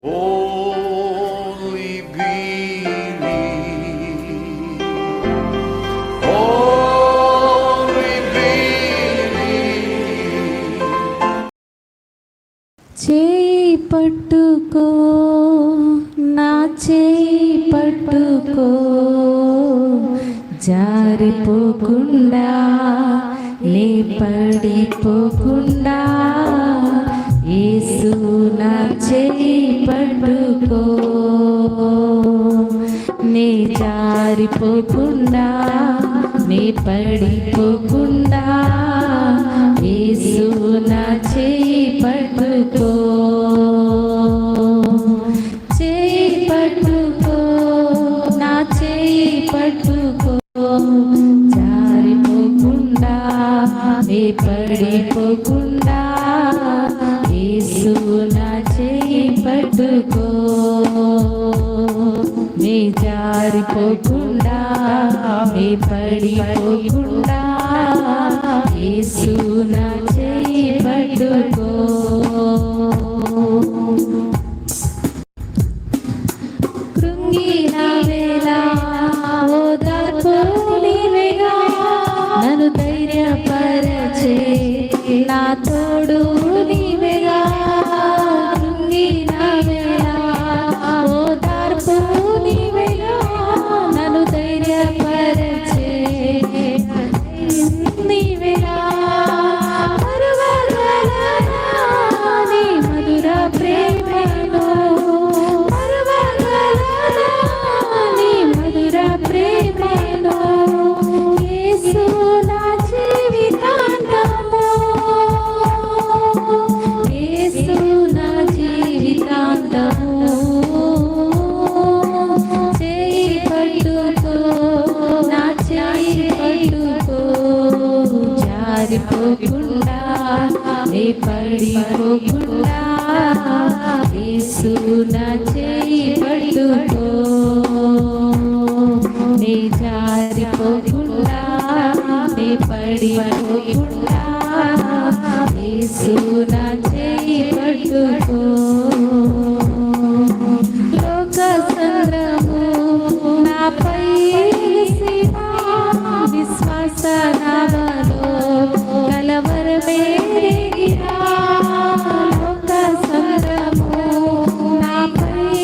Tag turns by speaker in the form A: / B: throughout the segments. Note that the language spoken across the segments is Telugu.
A: Only believe, only believe.
B: చేయి పట్టుకో, నా చేయి పట్టుకో, జారిపోకుండా నే పడిపోకుండా, యేసు నా చేయి పట్టుకో, నే జారిపోకుండా నే పడిపోకుండా, యేసు నా చేయి పట్టుకో, చేయి పట్టుకో, నా చేయి పట్టుకో, జారిపోకుండా నే పడిపోకుండా, యేసు నా చేయి పట్టుకో, నే జారిపోకుండా నే పడిపోకుండా, యేసు నా చేయి పట్టుకో. కృంగిన వేళ ఓదార్పు నీవేగా, నన్ను ధైర్యపరచే నా తోడు నీవేగా. కృంగిన వేళ ఓదార్పు నీవేగా, నన్ను ధైర్యపరచే నీవేగా. మరువగలనా నీ మధుర ప్రేమను, మరువగలనా నీ మధుర ప్రేమను, యేసు నా జీవితాంతము, యేసు నా జీవితాంతము. చేయి పట్టుకో, నా చేయి పట్టుకో, జారిపోకుండా నే పడిపోకుండా, యేసు నా చేయి పట్టుకో, నే జారిపోకుండా నే పడిపోకుండా, యేసు నా చేయి పట్టుకో. లోక సంద్రము నాపై విశ్వాస నామలో కలవరమే రేగిరా. లోక సంద్రము నాపై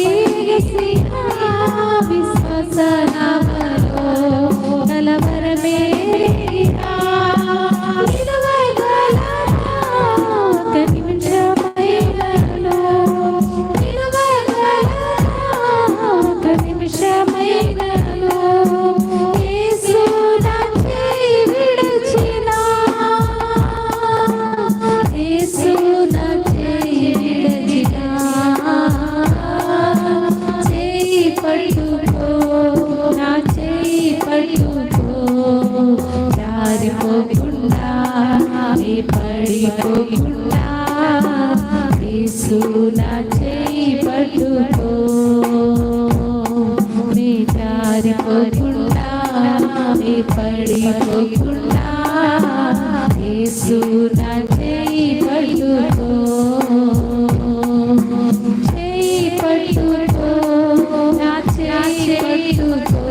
B: విశ్వాస నామలో కలవరమే రేగిరా. నిలవగలనా ఒక నిమిషమైనను, నిలవగలనా ఒక నిమిషమైనను, యేసు నా చేయి విడిచినా, యేసు నా చేయి విడిచినా. చేయి పట్టుకో, నా చేయి పట్టుకో, జారిపోకుండా నే పడిపోకుండా, యేసు నా చేయి పట్టుకో, నే జారిపోకుండా నే పడిపోకుండా, యేసు నా చేయి పట్టుకో. చేయి పట్టుకో, నా చేయి పట్టుకో,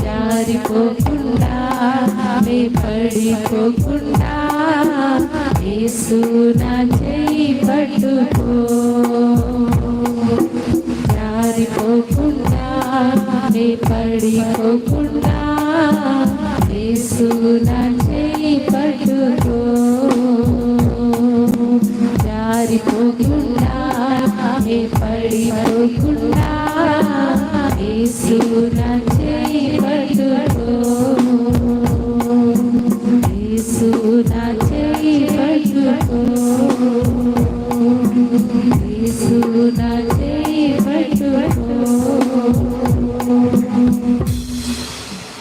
B: జారిపోకుండా నే పడిపోకుండా, యేసు నా చేయి పట్టుకో, జారిపోకుండా నే పడిపోకుండా, యేసు నా చేయి పట్టుకో, జారిపోకుండా నే పడిపోకుండా, యేసు నా